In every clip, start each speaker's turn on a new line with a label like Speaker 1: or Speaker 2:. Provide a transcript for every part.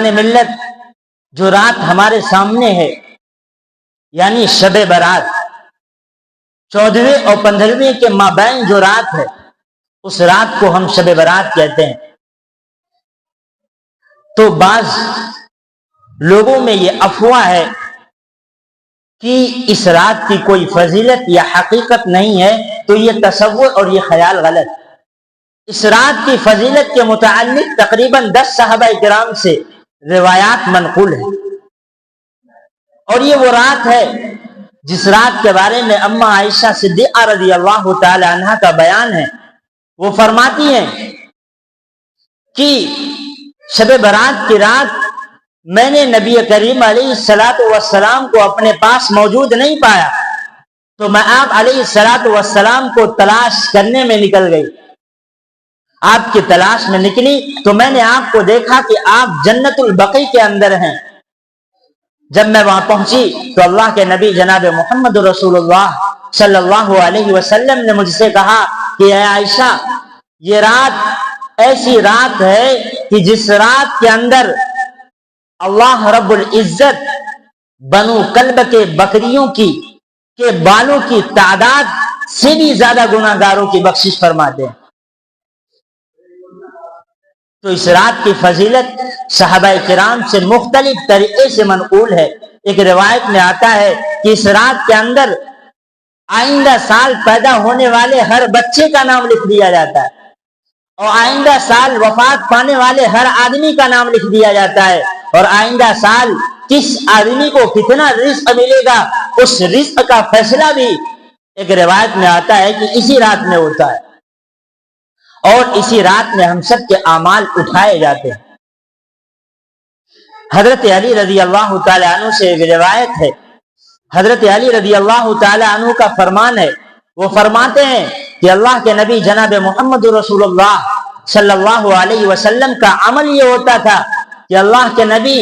Speaker 1: ملت جو رات ہمارے سامنے ہے یعنی شب برات 14ویں اور 15ویں کے مابین جو رات ہے اس رات کو ہم شب برات کہتے ہیں. تو بعض لوگوں میں یہ افواہ ہے کہ اس رات کی کوئی فضیلت یا حقیقت نہیں ہے، تو یہ تصور اور یہ خیال غلط. اس رات کی فضیلت کے متعلق تقریباً 10 صحابہ کرام سے روایات منقول ہیں، اور یہ وہ رات ہے جس رات کے بارے میں اما عائشہ صدیقہ رضی اللہ تعالی عنہ کا بیان ہے. وہ فرماتی ہیں کہ شب برات کی رات میں نے نبی کریم علیہ الصلوۃ والسلام کو اپنے پاس موجود نہیں پایا، تو میں آپ علیہ الصلوۃ والسلام کو تلاش کرنے میں نکل گئی. آپ کی تلاش میں نکلی تو میں نے آپ کو دیکھا کہ آپ جنت البقیع کے اندر ہیں. جب میں وہاں پہنچی تو اللہ کے نبی جناب محمد رسول اللہ صلی اللہ علیہ وسلم نے مجھ سے کہا کہ اے عائشہ، یہ رات ایسی رات ہے کہ جس رات کے اندر اللہ رب العزت بنو کلب کے بکریوں کے بالوں کی تعداد سے بھی زیادہ گناہ گاروں کی بخشش فرماتے ہیں. تو اس رات کی فضیلت صحابہ کرام سے مختلف طریقے سے منقول ہے. ایک روایت میں آتا ہے کہ اس رات کے اندر آئندہ سال پیدا ہونے والے ہر بچے کا نام لکھ دیا جاتا ہے، اور آئندہ سال وفات پانے والے ہر آدمی کا نام لکھ دیا جاتا ہے، اور آئندہ سال کس آدمی کو کتنا رزق ملے گا اس رزق کا فیصلہ بھی ایک روایت میں آتا ہے کہ اسی رات میں ہوتا ہے، اور اسی رات میں ہم سب کے اعمال اٹھائے جاتے ہیں. حضرت علی رضی اللہ تعالی عنہ سے ایک روایت ہے. حضرت علی رضی اللہ تعالی عنہ کا فرمان ہے، وہ فرماتے ہیں کہ اللہ کے نبی جناب محمد رسول اللہ صلی اللہ علیہ وسلم کا عمل یہ ہوتا تھا کہ اللہ کے نبی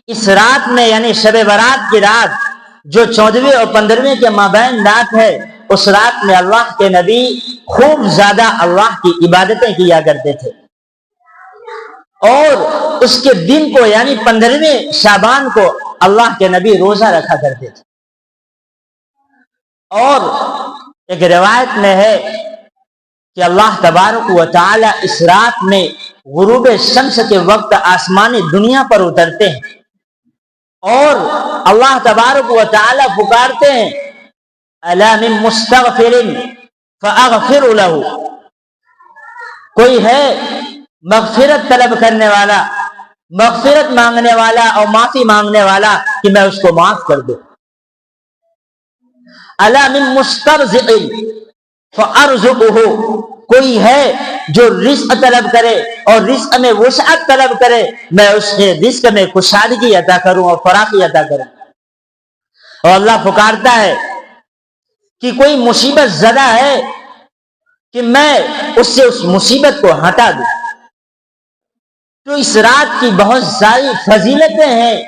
Speaker 1: اس رات میں یعنی شب برات کی رات جو 14ویں اور 15ویں کے مابین رات ہے، اس رات میں اللہ کے نبی خوب زیادہ اللہ کی عبادتیں کیا کرتے تھے، اور اس کے دن کو یعنی 15ویں شعبان کو اللہ کے نبی روزہ رکھا کرتے تھے. اور ایک روایت میں ہے کہ اللہ تبارک و تعالی اس رات میں غروب شمس کے وقت آسمانی دنیا پر اترتے ہیں، اور اللہ تبارک و تعالی پکارتے ہیں الا من مستغفر فاغفر له، کوئی ہے مغفرت طلب کرنے والا، مغفرت مانگنے والا اور معافی مانگنے والا کہ میں اس کو معاف کر دوں. الا من مسترزق فارزقه، کوئی ہے جو رزق طلب کرے اور رزق میں وسعت طلب کرے، میں اس کے رزق میں کشادگی عطا کروں اور فراخی عطا کروں. اور اللہ پکارتا ہے کہ کوئی مصیبت زدہ ہے کہ میں اس سے اس مصیبت کو ہٹا دوں. تو اس رات کی بہت ساری فضیلتیں ہیں.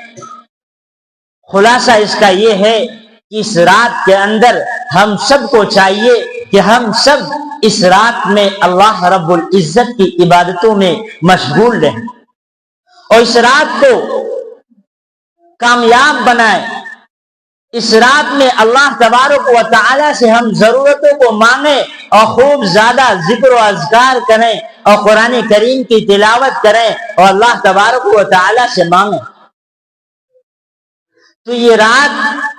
Speaker 1: خلاصہ اس کا یہ ہے کہ اس رات کے اندر ہم سب کو چاہیے کہ ہم سب اس رات میں اللہ رب العزت کی عبادتوں میں مشغول رہیں، اور اس رات کو کامیاب بنائیں. اس رات میں اللہ تبارک و تعالی سے ہم ضرورتوں کو مانگیں، اور خوب زیادہ ذکر و اذکار کریں، اور قرآن کریم کی تلاوت کریں، اور اللہ تبارک و تعالی سے مانگیں. تو یہ رات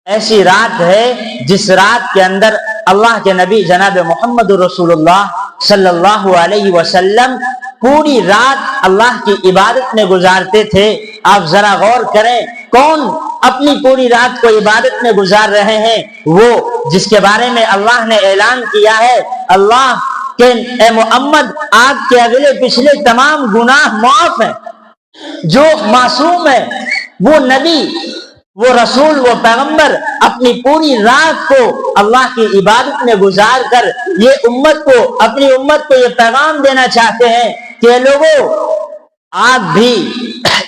Speaker 1: ایسی رات ہے جس رات کے اندر اللہ کے نبی جناب محمد رسول اللہ صلی اللہ علیہ وسلم پوری رات اللہ کی عبادت میں گزارتے تھے. آپ ذرا غور کریں، کون اپنی پوری رات کو عبادت میں گزار رہے ہیں؟ وہ جس کے بارے میں اللہ نے اعلان کیا ہے اللہ کہ اے محمد آپ کے اگلے پچھلے تمام گناہ معاف ہیں. جو معصوم ہے، وہ نبی، وہ رسول، وہ پیغمبر اپنی پوری رات کو اللہ کی عبادت میں گزار کر یہ امت کو، اپنی امت کو یہ پیغام دینا چاہتے ہیں کہ لوگوں آپ بھی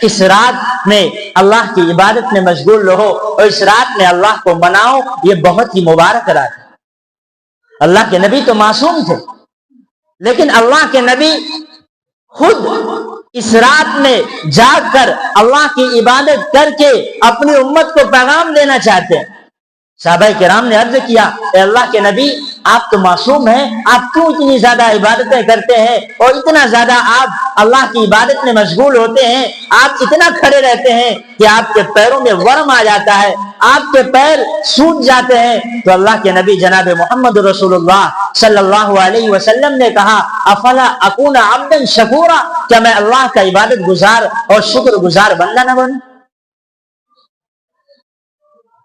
Speaker 1: اس رات میں اللہ کی عبادت میں مشغول رہو، اور اس رات میں اللہ کو مناؤ. یہ بہت ہی مبارک رات ہے. اللہ کے نبی تو معصوم تھے، لیکن اللہ کے نبی خود اس رات میں جاگ کر اللہ کی عبادت کر کے اپنی امت کو پیغام دینا چاہتے ہیں۔ صحابہ کرام نے عرض کیا، اے اللہ کے نبی، آپ تو معصوم ہیں، آپ کیوں اتنی زیادہ عبادتیں کرتے ہیں اور اتنا زیادہ آپ اللہ کی عبادت میں مشغول ہوتے ہیں، آپ اتنا کھڑے رہتے ہیں کہ آپ کے پیروں میں ورم آ جاتا ہے، آپ کے پیر سوج جاتے ہیں؟ تو اللہ کے نبی جناب محمد رسول اللہ صلی اللہ علیہ وسلم نے کہا، افلا اکون عبدا شکورا، کیا میں اللہ کا عبادت گزار اور شکر گزار بندہ نہ بنوں؟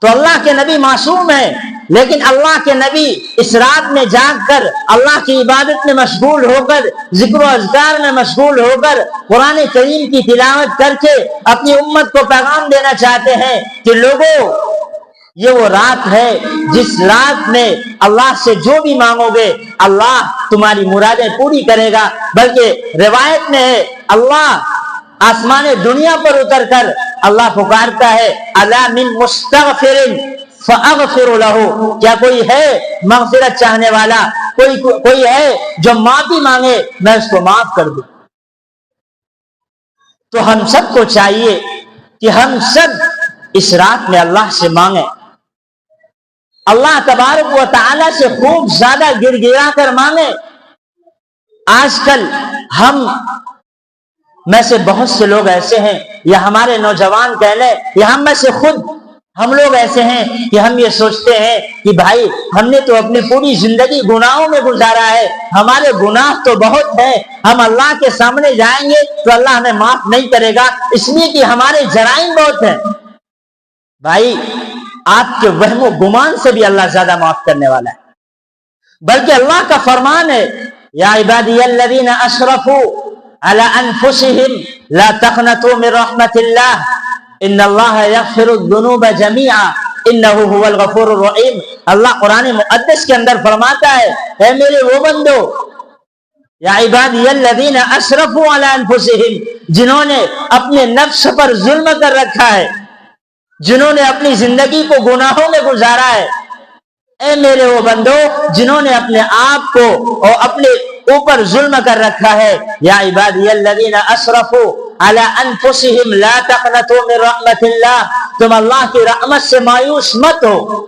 Speaker 1: تو اللہ کے نبی معصوم ہے، لیکن اللہ کے نبی اس رات میں جاگ کر اللہ کی عبادت میں مشغول ہو کر، ذکر و اذکار میں مشغول ہو کر، قرآن کریم کی تلاوت کر کے اپنی امت کو پیغام دینا چاہتے ہیں کہ لوگوں، یہ وہ رات ہے جس رات میں اللہ سے جو بھی مانگو گے اللہ تمہاری مرادیں پوری کرے گا۔ بلکہ روایت میں ہے، اللہ آسمان دنیا پر اتر کر اللہ پکارتا ہے، الا من مستغفر فاغفر له، کیا کوئی ہے مغفرت چاہنے والا، کوئی ہے جو معافی مانگے میں اس کو معاف کر دوں۔ تو ہم سب کو چاہیے کہ ہم سب اس رات میں اللہ سے مانگیں، اللہ تبارک و تعالی سے خوب زیادہ گر گرا کر مانگیں۔ آج کل ہم میں سے بہت سے لوگ ایسے ہیں، یا ہمارے نوجوان کہہ لیں، یا ہم میں سے خود ہم لوگ ایسے ہیں کہ ہم یہ سوچتے ہیں کہ بھائی ہم نے تو اپنی پوری زندگی گناہوں میں گزارا ہے، ہمارے گناہ تو بہت ہیں، ہم اللہ کے سامنے جائیں گے تو اللہ ہمیں معاف نہیں کرے گا، اس لیے کہ ہمارے جرائم بہت ہیں۔ بھائی آپ کے وہم و گمان سے بھی اللہ زیادہ معاف کرنے والا ہے، بلکہ اللہ کا فرمان ہے، یا عبادی الذین اسرفوا علی انفسہم لا تقنطوا من رحمت اللہ ان اللہ یغفر الذنوب جمیعا انہ هو الغفور الرحیم۔ اللہ قرآن مقدس کے اندر فرماتا ہے، اے میرے وہ بندو، یا عبادی الذین اسرفوا علی انفسہم، جنہوں نے اپنے نفس پر ظلم کر رکھا ہے، جنہوں نے اپنی زندگی کو گناہوں میں گزارا ہے، اے میرے وہ بندو جنہوں نے اپنے آپ کو اور اپنے اوپر ظلم کر رکھا ہے، یا عبادی الذین اسرفوا علی انفسہم لا تقنطوا من رحمت اللہ، تم اللہ کی رحمت سے مایوس مت ہو،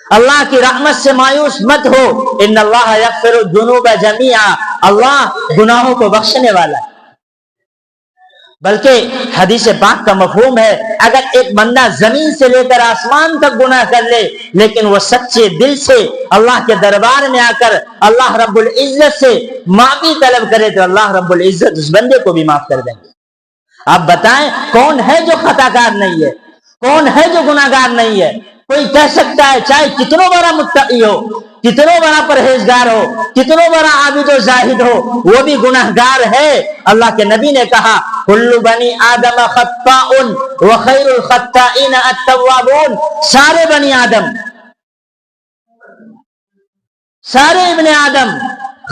Speaker 1: اللہ کی رحمت سے مایوس مت ہو، ان اللہ یغفر الذنوب جمیعا، اللہ گناہوں کو بخشنے والا ہے۔ بلکہ حدیث پاک کا مفہوم ہے، اگر ایک بندہ زمین سے لے کر آسمان تک گناہ کر لے لیکن وہ سچے دل سے اللہ کے دربار میں آ کر اللہ رب العزت سے معافی طلب کرے تو اللہ رب العزت اس بندے کو بھی معاف کر دیں گے۔ آپ بتائیں کون ہے جو خطا کار نہیں ہے، کون ہے جو گناہ گار نہیں ہے؟ کوئی کہہ سکتا ہے چاہے کتنا بڑا متقی ہو، کتنا بڑا پرہیزگار ہو، کتنا بڑا عابد و زاہد ہو، وہ بھی گناہ گار ہے۔ اللہ کے نبی نے کہا، کل بنی آدم خطاء وخیر الخطائین التوابون، سارے بنی آدم، سارے ابن آدم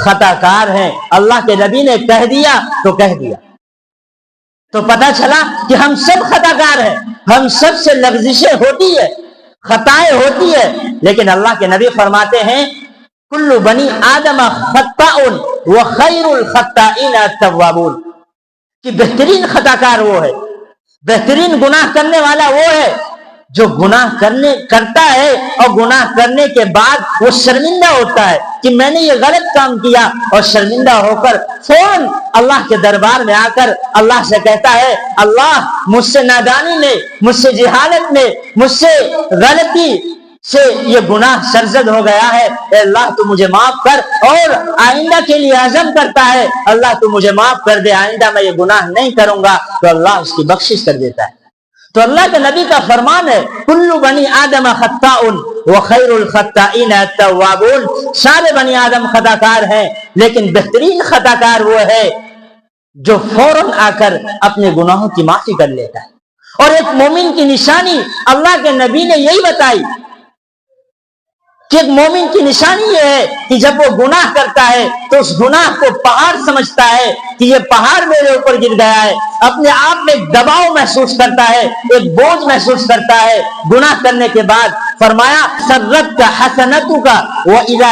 Speaker 1: خطا کار ہیں۔ اللہ کے نبی نے کہہ دیا تو کہہ دیا، تو پتہ چلا کہ ہم سب خطا کار ہیں، ہم سب سے لغزشیں ہوتی ہے، خطائیں ہوتی ہے، لیکن اللہ کے نبی فرماتے ہیں کل بنی آدم خطاء وخیر الخطائین التوابون، کہ بہترین خطا کار وہ ہے، بہترین گناہ کرنے والا وہ ہے جو گناہ کرتا ہے اور گناہ کرنے کے بعد وہ شرمندہ ہوتا ہے کہ میں نے یہ غلط کام کیا، اور شرمندہ ہو کر فوراً اللہ کے دربار میں آ کر اللہ سے کہتا ہے، اللہ مجھ سے نادانی میں، مجھ سے جہالت میں، مجھ سے غلطی سے یہ گناہ سرزد ہو گیا ہے، اے اللہ تو مجھے معاف کر، اور آئندہ کے لیے عزم کرتا ہے، اللہ تو مجھے معاف کر دے، آئندہ میں یہ گناہ نہیں کروں گا، تو اللہ اس کی بخشش کر دیتا ہے۔ تو اللہ کے نبی کا فرمان ہے کل بنی آدم خطاء وخیر الخطائین التوابون، سارے بنی آدم خطا کار ہیں لیکن بہترین خطا کار وہ ہے جو فوراً آ کر اپنے گناہوں کی معافی کر لیتا ہے۔ اور ایک مومن کی نشانی اللہ کے نبی نے یہی بتائی کہ ایک مومن کی نشانی یہ ہے کہ جب وہ گناہ کرتا ہے تو اس گناہ کو پہاڑ سمجھتا ہے کہ یہ پہاڑ میرے اوپر گر گیا ہے، اپنے آپ میں دباؤ محسوس کرتا ہے، ایک بوجھ محسوس کرتا ہے گناہ کرنے کے بعد۔ فرمایا سرت کا حسنتوں کا وہ اذا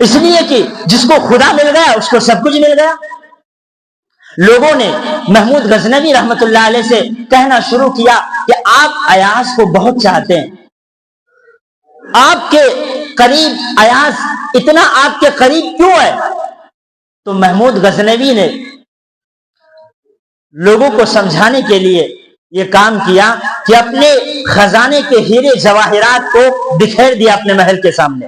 Speaker 1: اس لیے کہ جس کو خدا مل گیا اس کو سب کچھ مل گیا۔ لوگوں نے محمود غزنوی رحمت اللہ علیہ سے کہنا شروع کیا کہ آپ ایاز کو بہت چاہتے ہیں، آپ کے قریب ایاز اتنا آپ کے قریب کیوں ہے؟ تو محمود غزنوی نے لوگوں کو سمجھانے کے لیے یہ کام کیا کہ اپنے خزانے کے ہیرے جواہرات کو بکھیر دیا اپنے محل کے سامنے،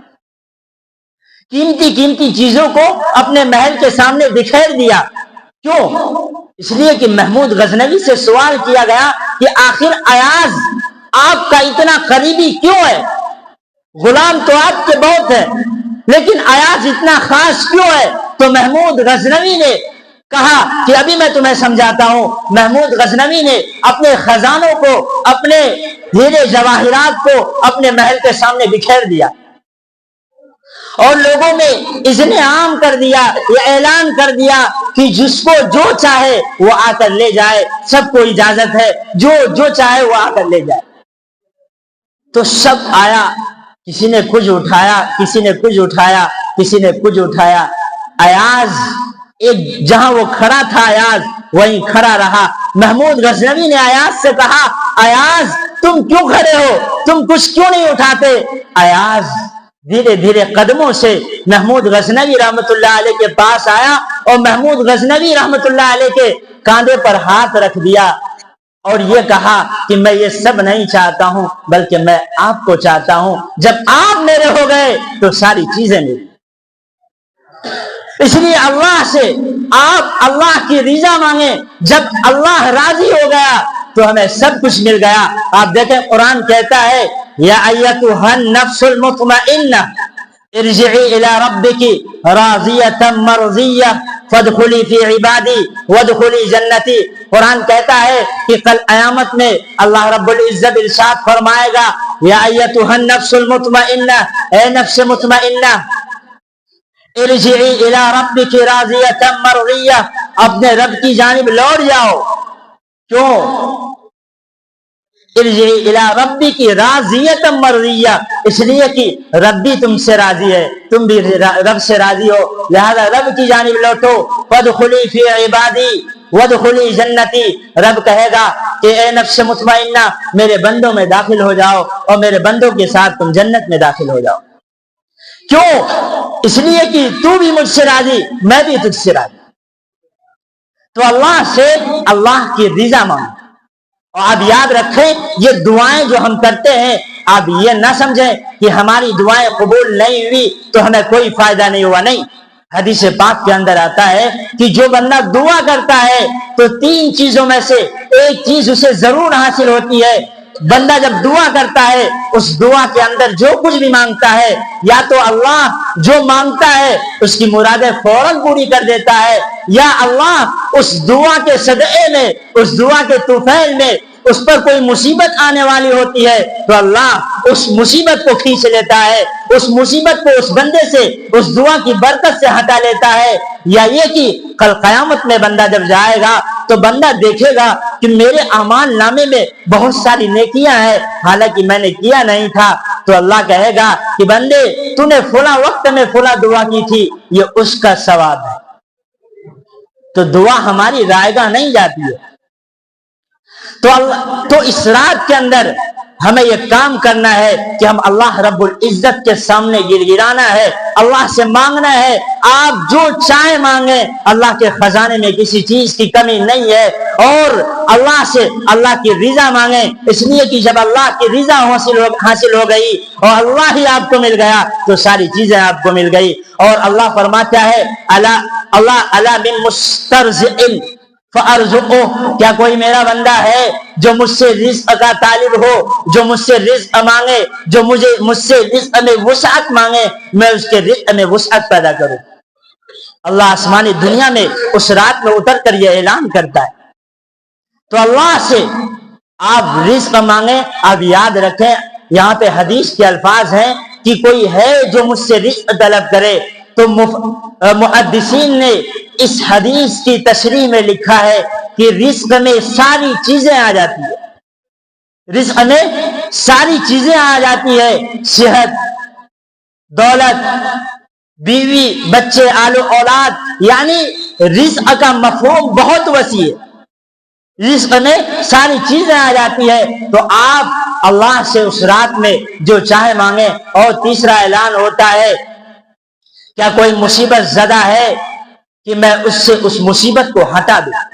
Speaker 1: قیمتی قیمتی چیزوں کو اپنے محل کے سامنے بکھیر دیا۔ کیوں؟ اس لیے کہ محمود غزنوی سے سوال کیا گیا کہ آخر ایاز آپ کا اتنا قریبی کیوں ہے؟ غلام تو آپ کے بہت ہیں، لیکن ایاز اتنا خاص کیوں ہے؟ تو محمود غزنوی نے کہا کہ ابھی میں تمہیں سمجھاتا ہوں۔ محمود غزنوی نے اپنے خزانوں کو، اپنے ہیرے جواہرات کو اپنے محل کے سامنے بکھیر دیا اور لوگوں میں اذن عام کر دیا، یہ اعلان کر دیا کہ جس کو جو چاہے وہ آ کر لے جائے، سب کو اجازت ہے، جو چاہے وہ آ کر لے جائے۔ تو سب آیا، کسی نے کچھ اٹھایا، کسی نے کچھ اٹھایا، کسی نے کچھ اٹھایا۔ ایاز ایک جہاں وہ کھڑا تھا ایاز وہیں کھڑا رہا۔ محمود غزنوی نے ایاز سے کہا، ایاز تم کیوں کھڑے ہو؟ تم کچھ کیوں نہیں اٹھاتے؟ ایاز دھیرے دھیرے قدموں سے محمود غزنوی رحمت اللہ علیہ کے پاس آیا اور محمود غزنوی رحمت اللہ علیہ کے کاندھے پر ہاتھ رکھ دیا اور یہ کہا کہ میں یہ سب نہیں چاہتا ہوں، بلکہ میں آپ کو چاہتا ہوں۔ جب آپ میرے ہو گئے تو ساری چیزیں میری۔ اس لیے اللہ سے آپ اللہ کی رضا مانگیں، جب اللہ راضی ہو گیا تو ہمیں سب کچھ مل گیا۔ آپ دیکھیں قرآن کہتا ہے، یا ایتھا النفس المطمئنہ ارجعی الی ربک راضیۃ مرضیہ فادخلی فی عبادی وادخلی جنتی۔ قرآن کہتا ہے کہ کل قیامت میں اللہ رب العزت ارشاد فرمائے گا، یا ایتھا النفس المطمئنہ، اے نفس مطمئنہ، ارجعی الی ربک راضیۃ مرضیہ، اپنے رب کی جانب لوٹ جاؤ۔ کیوں؟ ارجعی الی ربک راضیۃ مرضیہ، اس لیے کہ رب بھی تم سے راضی ہے، تم بھی رب سے راضی ہو، لہذا رب کی جانب لوٹو۔ فادخلی فی عبادی وادخلی جنتی، رب کہے گا کہ اے نفس مطمئنہ میرے بندوں میں داخل ہو جاؤ اور میرے بندوں کے ساتھ تم جنت میں داخل ہو جاؤ۔ کیوں؟ اس لیے کہ تو بھی مجھ سے راضی، میں بھی تجھ سے راضی۔ تو اللہ سے اللہ کی رضا مانگو۔ اور آپ یاد رکھیں، یہ دعائیں جو ہم کرتے ہیں، آپ یہ نہ سمجھیں کہ ہماری دعائیں قبول نہیں ہوئی تو ہمیں کوئی فائدہ نہیں ہوا۔ نہیں، حدیث پاک کے اندر آتا ہے کہ جو بندہ دعا کرتا ہے تو 3 چیزوں میں سے ایک چیز اسے ضرور حاصل ہوتی ہے۔ بندہ جب دعا کرتا ہے، اس دعا کے اندر جو کچھ بھی مانگتا ہے، یا تو اللہ جو مانگتا ہے اس کی مرادیں فوراً پوری کر دیتا ہے، یا اللہ اس دعا کے صدقے میں، اس دعا کے طفیل میں اس پر کوئی مصیبت آنے والی ہوتی ہے تو اللہ اس مصیبت کو کھینچ لیتا ہے، اس مصیبت کو اس بندے سے، اس دعا کی برکت سے ہٹا لیتا ہے۔ یا یہ کہ کل قیامت میں بندہ جب جائے گا تو بندہ دیکھے گا کہ میرے اعمال نامے میں بہت ساری نیکیاں ہیں، حالانکہ میں نے کیا نہیں تھا، تو اللہ کہے گا کہ بندے تو نے فلاں وقت میں فلاں دعا کی تھی، یہ اس کا ثواب ہے۔ تو دعا ہماری رائے گاہ نہیں جاتی ہے۔ تو اس رات کے اندر ہمیں یہ کام کرنا ہے کہ ہم اللہ رب العزت کے سامنے گر گرانا ہے، اللہ سے مانگنا ہے۔ آپ جو چاہے مانگیں، اللہ کے خزانے میں کسی چیز کی کمی نہیں ہے، اور اللہ سے اللہ کی رضا مانگیں، اس لیے کہ جب اللہ کی رضا حاصل ہو گئی اور اللہ ہی آپ کو مل گیا تو ساری چیزیں آپ کو مل گئی۔ اور اللہ فرماتا ہے، اللہ من مسترزق فارزقہ، کیا کوئی میرا بندہ ہے جو مجھ سے رزق کا طالب ہو، جو مجھ سے رزق مانگے، جو مجھ سے رزق میں وسعت مانگے، میں اس کے رزق میں وسعت پیدا کروں۔ اللہ آسمانی دنیا میں اس رات میں اتر کر یہ اعلان کرتا ہے۔ تو اللہ سے آپ رزق مانگیں۔ آپ یاد رکھیں، یہاں پہ حدیث کے الفاظ ہیں کہ کوئی ہے جو مجھ سے رزق طلب کرے، تو محدثین نے اس حدیث کی تشریح میں لکھا ہے کہ رزق میں ساری چیزیں آ جاتی ہیں، رزق میں ساری چیزیں آ جاتی ہے، صحت، دولت، بیوی بچے آل و اولاد، یعنی رزق کا مفہوم بہت وسیع ہے، رزق میں ساری چیزیں آ جاتی ہے، تو آپ اللہ سے اس رات میں جو چاہے مانگیں۔ اور تیسرا اعلان ہوتا ہے، کیا کوئی مصیبت زدہ ہے کہ میں اس سے اس مصیبت کو ہٹا دوں؟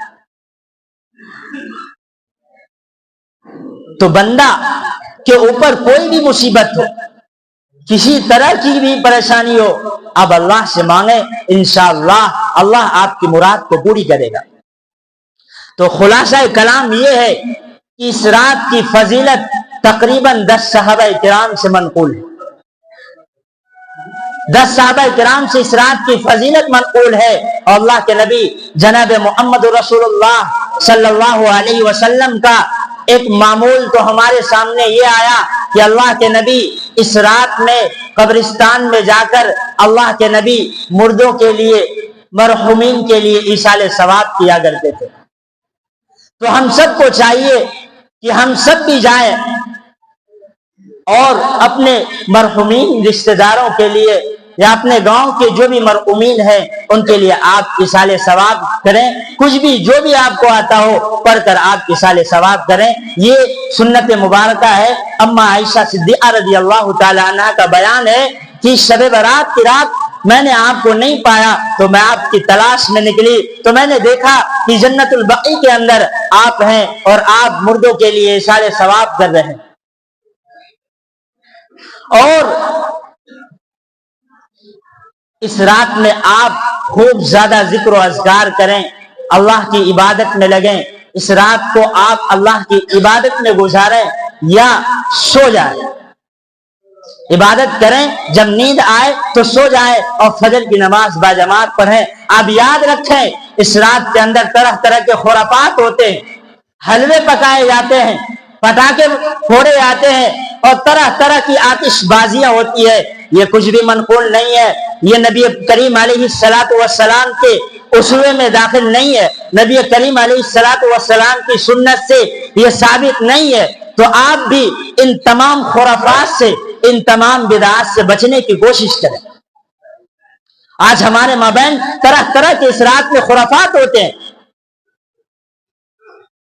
Speaker 1: تو بندہ کے اوپر کوئی بھی مصیبت ہو، کسی طرح کی بھی پریشانی ہو، اب اللہ سے مانگے، انشاءاللہ اللہ آپ کی مراد کو پوری کرے گا۔ تو خلاصہ کلام یہ ہے کہ اس رات کی فضیلت تقریباً 10 صحابہ کرام سے منقول ہے، 10 صحابہ کرام سے اس رات کی فضیلت منقول ہے۔ اور اللہ کے نبی جناب محمد رسول اللہ صلی اللہ علیہ وسلم کا ایک معمول تو ہمارے سامنے یہ آیا کہ اللہ کے نبی اس رات میں قبرستان میں جا کر اللہ کے نبی مردوں کے لیے، مرحومین کے لیے ایصال ثواب کیا کرتے تھے۔ تو ہم سب کو چاہیے کہ ہم سب بھی جائیں اور اپنے مرحومین رشتہ داروں کے لیے یا اپنے گاؤں کے جو بھی مرحومین ہیں ان کے لیے آپ ایصال ثواب کریں، کچھ بھی جو بھی آپ کو آتا ہو پڑھ کر آپ ایصال ثواب کریں۔ یہ سنت مبارکہ ہے۔ اما عائشہ صدیقہ رضی اللہ تعالی عنہ کا بیان ہے کہ شب برات کی رات میں نے آپ کو نہیں پایا تو میں آپ کی تلاش میں نکلی، تو میں نے دیکھا کہ جنت البقیع کے اندر آپ ہیں اور آپ مردوں کے لیے ایصال ثواب کر رہے ہیں۔ اور اس رات میں آپ خوب زیادہ ذکر و اذکار کریں، اللہ کی عبادت میں لگیں۔ اس رات کو آپ اللہ کی عبادت میں گزاریں یا سو جائیں، عبادت کریں، جب نیند آئے تو سو جائیں اور فجر کی نماز باجماعت پڑھیں۔ آپ یاد رکھیں اس رات کے اندر طرح طرح کے خرافات ہوتے ہیں، حلوے پکائے جاتے ہیں، پٹاخے پھوڑے جاتے ہیں اور طرح طرح کی آتش بازیاں ہوتی ہے۔ یہ کچھ بھی منقول نہیں ہے، یہ نبی کریم علیہ السلام کے اصول میں داخل نہیں ہے، نبی کریم علیہ السلام کی سنت سے یہ ثابت نہیں ہے۔ تو آپ بھی ان تمام خرافات سے، ان تمام بدعات سے بچنے کی کوشش کریں۔ آج ہمارے مابین طرح طرح کے اس رات میں خرافات ہوتے ہیں،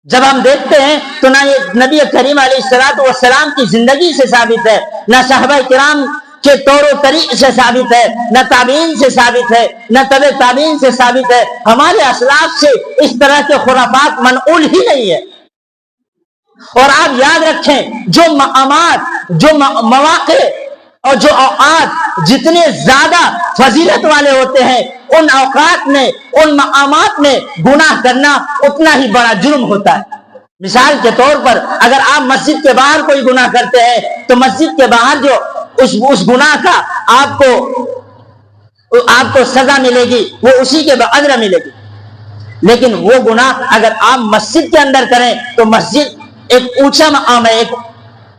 Speaker 1: جب ہم دیکھتے ہیں تو نہ یہ نبی کریم علیہ السلام کی زندگی سے ثابت ہے، نہ صحابہ کرام کے طور و طریق سے ثابت ہے، نہ تابعین سے ثابت ہے، نہ تبع تابعین سے ثابت ہے۔ ہمارے اسلاف سے اس طرح کے خرافات منقول ہی نہیں ہے۔ اور آپ یاد رکھیں جو مقامات، جو مواقع اور جو اوقات جتنے زیادہ فضیلت والے ہوتے ہیں، ان اوقات میں، ان مقامات میں گناہ کرنا اتنا ہی بڑا جرم ہوتا ہے۔ مثال کے طور پر اگر آپ مسجد کے باہر کوئی گناہ کرتے ہیں تو مسجد کے باہر جو اس گناہ کا آپ کو سزا ملے گی وہ اسی کے بقدر ملے گی، لیکن وہ گناہ اگر آپ مسجد کے اندر کریں تو مسجد ایک اونچا مقام ہے، ایک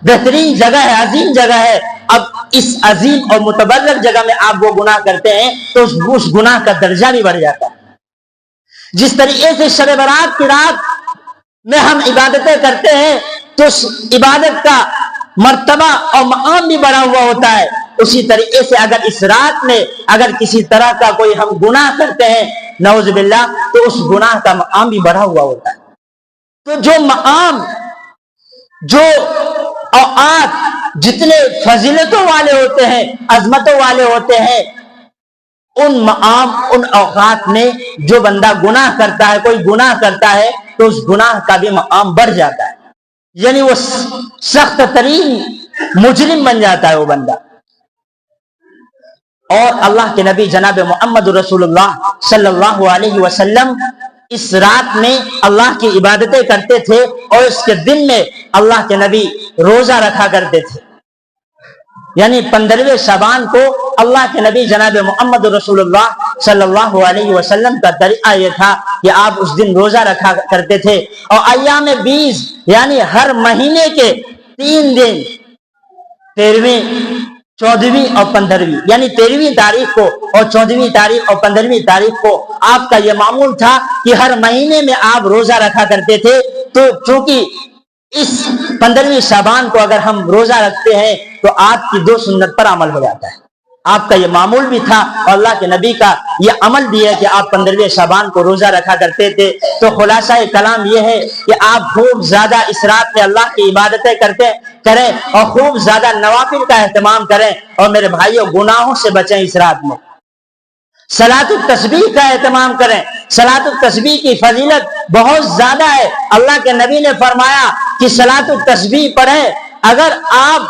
Speaker 1: بہترین جگہ ہے، عظیم جگہ ہے۔ اب اس عظیم اور متبرک جگہ میں آپ وہ گناہ کرتے ہیں تو اس گناہ کا درجہ بھی بڑھ جاتا ہے۔ جس طریقے سے شب برات کی رات میں ہم عبادتیں کرتے ہیں تو اس عبادت کا مرتبہ اور مقام بھی بڑھا ہوا ہوتا ہے، اسی طریقے سے اگر اس رات میں اگر کسی طرح کا کوئی ہم گناہ کرتے ہیں نعوذ باللہ تو اس گناہ کا مقام بھی بڑھا ہوا ہوتا ہے۔ تو جو مقام، جو اوقات جتنے فضیلتوں والے ہوتے ہیں، عظمتوں والے ہوتے ہیں، ان مقام، ان اوقات میں جو بندہ گناہ کرتا ہے، کوئی گناہ کرتا ہے تو اس گناہ کا بھی مقام بڑھ جاتا ہے، یعنی وہ سخت ترین مجرم بن جاتا ہے وہ بندہ۔ اور اللہ کے نبی جناب محمد رسول اللہ صلی اللہ علیہ وسلم اس رات میں اللہ کی عبادتیں کرتے تھے اور اس کے دن میں اللہ کے نبی روزہ رکھا کرتے تھے، یعنی 15ویں شعبان کو اللہ کے نبی جناب محمد رسول اللہ صلی اللہ علیہ وسلم کا طریقہ یہ تھا کہ آپ اس دن روزہ رکھا کرتے تھے۔ اور ایام 20 یعنی ہر مہینے کے 3 دن، 13ویں، 14ویں اور 15ویں، یعنی 13ویں تاریخ کو اور 14ویں تاریخ اور 15ویں تاریخ کو آپ کا یہ معمول تھا کہ ہر مہینے میں آپ روزہ رکھا کرتے تھے۔ تو چونکہ اس 15ویں شعبان کو اگر ہم روزہ رکھتے ہیں تو آپ کی 2 سنت پر عمل ہو جاتا ہے۔ آپ کا یہ معمول بھی تھا اور اللہ کے نبی کا یہ عمل بھی ہے کہ آپ 15ویں شعبان کو روزہ رکھا کرتے تھے۔ تو خلاصہ کلام یہ ہے کہ آپ خوب زیادہ اس رات میں اللہ کی عبادتیں کریں اور خوب زیادہ نوافل کا اہتمام کریں، اور میرے بھائیوں گناہوں سے بچیں اس رات میں۔ صلاۃ التسبیح کا اہتمام کریں، صلاۃ التسبیح کی فضیلت بہت زیادہ ہے۔ اللہ کے نبی نے فرمایا کہ صلاۃ التسبیح پڑھیں، اگر آپ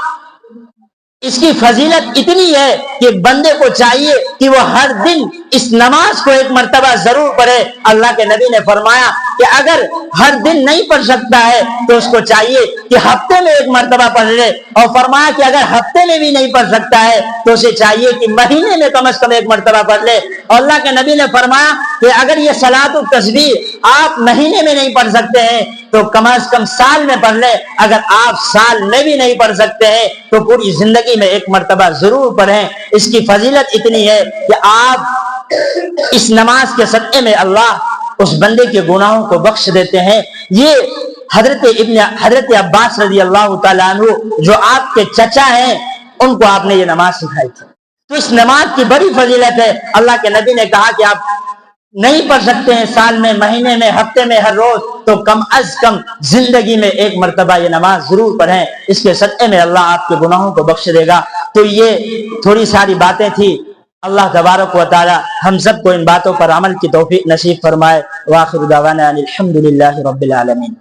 Speaker 1: اس کی فضیلت اتنی ہے کہ بندے کو چاہیے کہ وہ ہر دن اس نماز کو ایک مرتبہ ضرور پڑھے۔ اللہ کے نبی نے فرمایا کہ اگر ہر دن نہیں پڑھ سکتا ہے تو اس کو چاہیے کہ ہفتے میں ایک مرتبہ پڑھ لے، اور فرمایا کہ اگر ہفتے میں بھی نہیں پڑھ سکتا ہے تو اسے چاہیے کہ مہینے میں کم از کم ایک مرتبہ پڑھ لے۔ اور اللہ کے نبی نے فرمایا کہ اگر یہ صلاۃ التسبیح آپ مہینے میں نہیں پڑھ سکتے ہیں تو کم از کم سال میں پڑھ لے۔ اگر آپ سال میں بھی نہیں پڑھ سکتے ہیں تو پوری زندگی میں ایک مرتبہ ضرور پڑھیں۔ اس کی فضیلت اتنی ہے کہ آپ اس نماز کے صدقے میں اللہ اس بندے کے گناہوں کو بخش دیتے ہیں۔ یہ حضرت عباس رضی اللہ تعالیٰ عنہ جو آپ کے چچا ہیں، ان کو آپ نے یہ نماز سکھائی تھی۔ تو اس نماز کی بڑی فضیلت ہے۔ اللہ کے نبی نے کہا کہ آپ نہیں پڑھ سکتے ہیں سال میں، مہینے میں، ہفتے میں، ہر روز، تو کم از کم زندگی میں ایک مرتبہ یہ نماز ضرور پڑھیں۔ اس کے صدقے میں اللہ آپ کے گناہوں کو بخش دے گا۔ تو یہ تھوڑی ساری باتیں تھی۔ اللہ تبارک و تعالی ہم سب کو ان باتوں پر عمل کی توفیق نصیب فرمائے۔ وآخر دعوانا ان الحمد للہ رب العالمین۔